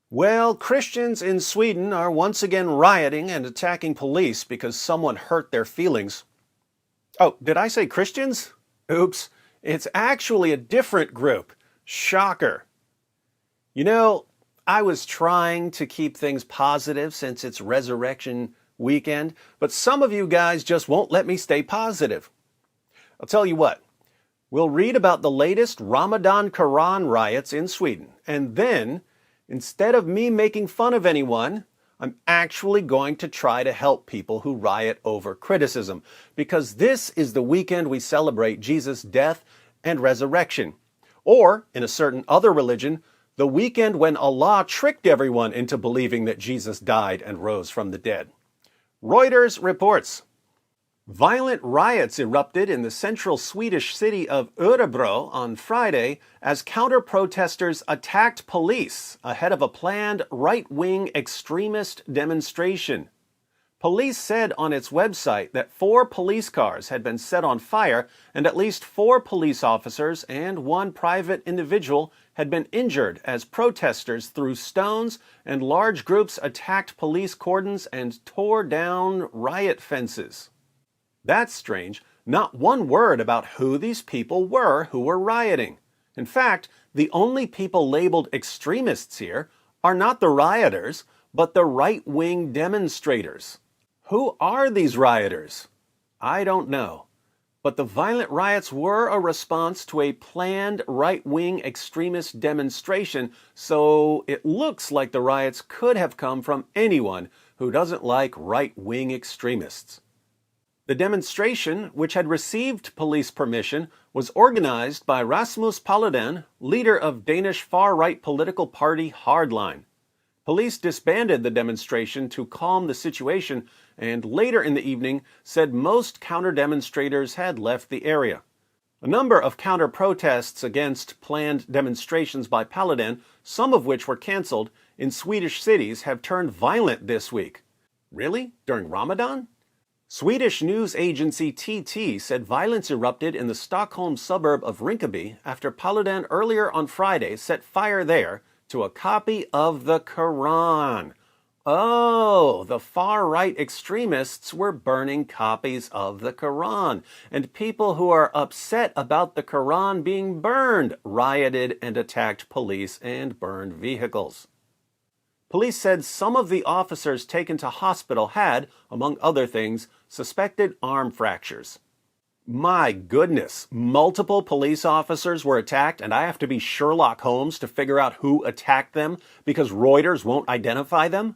Well, Christians in Sweden are once again rioting and attacking police because someone hurt their feelings. Oh, did I say Christians? Oops, it's actually a different group. Shocker. You know, I was trying to keep things positive since it's Resurrection weekend, but some of you guys just won't let me stay positive. I'll tell you what, we'll read about the latest Ramadan Quran riots in Sweden, and then, instead of me making fun of anyone, I'm actually going to try to help people who riot over criticism, because this is the weekend we celebrate Jesus' death and resurrection. Or, in a certain other religion, the weekend when Allah tricked everyone into believing that Jesus died and rose from the dead. Reuters reports, violent riots erupted in the central Swedish city of Orebro on Friday as counter-protesters attacked police ahead of a planned right-wing extremist demonstration. Police said on its website that 4 police cars had been set on fire and at least 4 police officers and 1 private individual had been injured as protesters threw stones and large groups attacked police cordons and tore down riot fences. That's strange. Not one word about who these people were who were rioting. In fact, the only people labeled extremists here are not the rioters, but the right-wing demonstrators. Who are these rioters? I don't know. But the violent riots were a response to a planned right-wing extremist demonstration, so it looks like the riots could have come from anyone who doesn't like right-wing extremists. The demonstration, which had received police permission, was organized by Rasmus Paludan, leader of Danish far-right political party Hardline. Police disbanded the demonstration to calm the situation and later in the evening said most counter-demonstrators had left the area. A number of counter-protests against planned demonstrations by Paludan, some of which were canceled, in Swedish cities have turned violent this week. Really? During Ramadan? Swedish news agency TT said violence erupted in the Stockholm suburb of Rinkeby after Paludan earlier on Friday set fire there to a copy of the Quran. Oh, the far-right extremists were burning copies of the Quran, and people who are upset about the Quran being burned rioted and attacked police and burned vehicles. Police said some of the officers taken to hospital had, among other things, suspected arm fractures. My goodness, multiple police officers were attacked, and I have to be Sherlock Holmes to figure out who attacked them because Reuters won't identify them?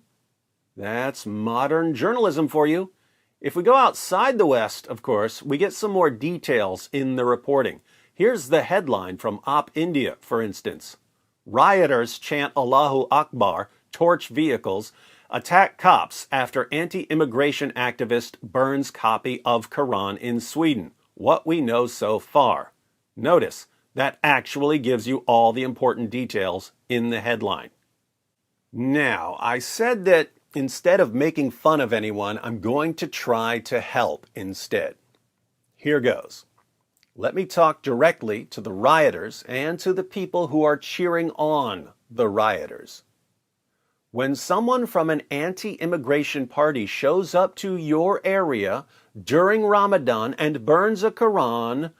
That's modern journalism for you. If we go outside the West, of course, we get some more details in the reporting. Here's the headline from Op India, for instance. Rioters chant Allahu Akbar, torch vehicles, attack cops after anti-immigration activist burns copy of Quran in Sweden. What we know so far. Notice, that actually gives you all the important details in the headline. Now, I said that instead of making fun of anyone, I'm going to try to help instead. Here goes. Let me talk directly to the rioters and to the people who are cheering on the rioters. When someone from an anti-immigration party shows up to your area during Ramadan and burns a Quran,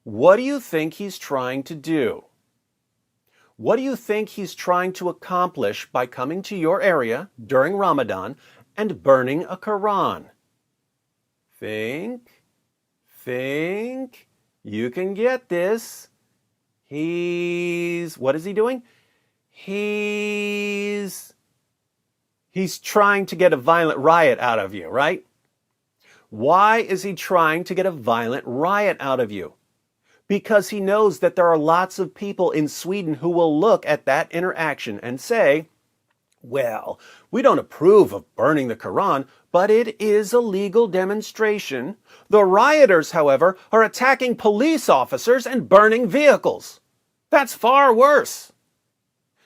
what do you think he's trying to do? What do you think he's trying to accomplish by coming to your area during Ramadan and burning a Quran? Think. You can get this. What is he doing? He's trying to get a violent riot out of you, right? Why is he trying to get a violent riot out of you? Because he knows that there are lots of people in Sweden who will look at that interaction and say, well, we don't approve of burning the Quran, but it is a legal demonstration. The rioters, however, are attacking police officers and burning vehicles. That's far worse.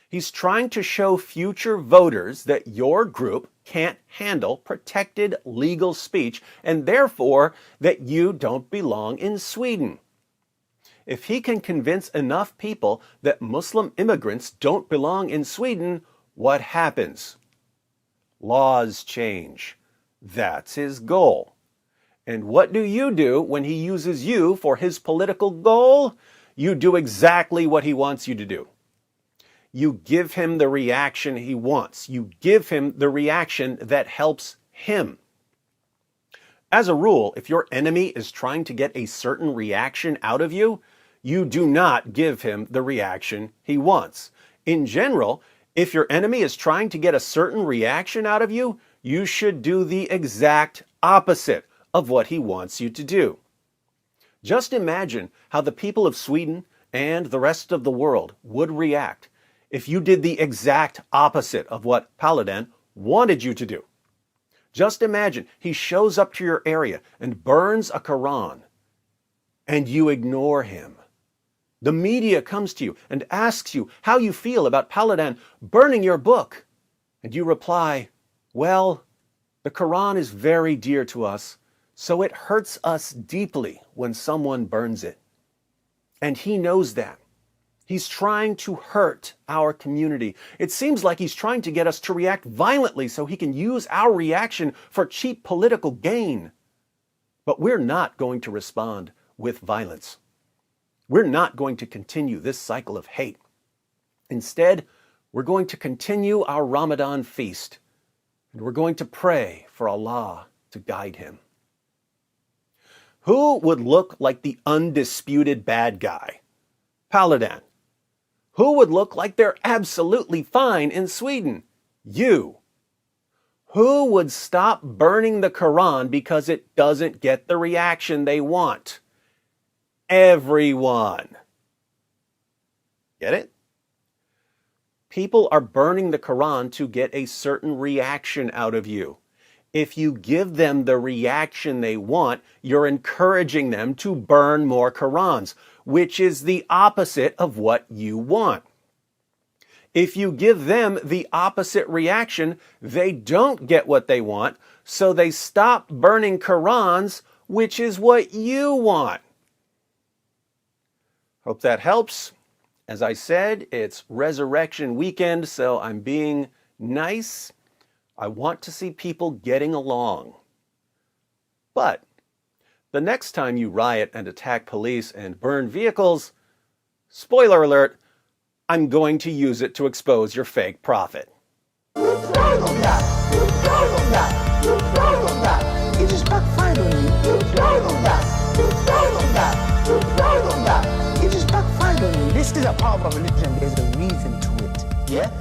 He's trying to show future voters that your group can't handle protected legal speech and therefore that you don't belong in Sweden. If he can convince enough people that Muslim immigrants don't belong in Sweden, what happens? Laws change. That's his goal. And what do you do when he uses you for his political goal? You do exactly what he wants you to do. You give him the reaction he wants. You give him the reaction that helps him. As a rule, if your enemy is trying to get a certain reaction out of you, you do not give him the reaction he wants. In general, if your enemy is trying to get a certain reaction out of you, you should do the exact opposite of what he wants you to do. Just imagine how the people of Sweden and the rest of the world would react if you did the exact opposite of what Paludan wanted you to do. Just imagine he shows up to your area and burns a Quran, and you ignore him. The media comes to you and asks you how you feel about Paludan burning your book, and you reply, well, the Quran is very dear to us, so it hurts us deeply when someone burns it. And he knows that. He's trying to hurt our community. It seems like he's trying to get us to react violently so he can use our reaction for cheap political gain. But we're not going to respond with violence. We're not going to continue this cycle of hate. Instead, we're going to continue our Ramadan feast, and we're going to pray for Allah to guide him. Who would look like the undisputed bad guy? Paludan. Who would look like they're absolutely fine in Sweden? You. Who would stop burning the Quran because it doesn't get the reaction they want? Everyone. Get it? People are burning the Quran to get a certain reaction out of you. If you give them the reaction they want, you're encouraging them to burn more Qurans, which is the opposite of what you want. If you give them the opposite reaction, they don't get what they want, so they stop burning Qurans, which is what you want. Hope that helps. As I said, it's Resurrection Weekend, so I'm being nice. I want to see people getting along. But the next time you riot and attack police and burn vehicles, spoiler alert, I'm going to use it to expose your fake prophet. You proud of that. You proud of that. You proud of that. It is backfired on you. You proud of that. You proud of that. You proud of that. It is backfired on you. This is a part of a religion. There's a reason to it. Yeah?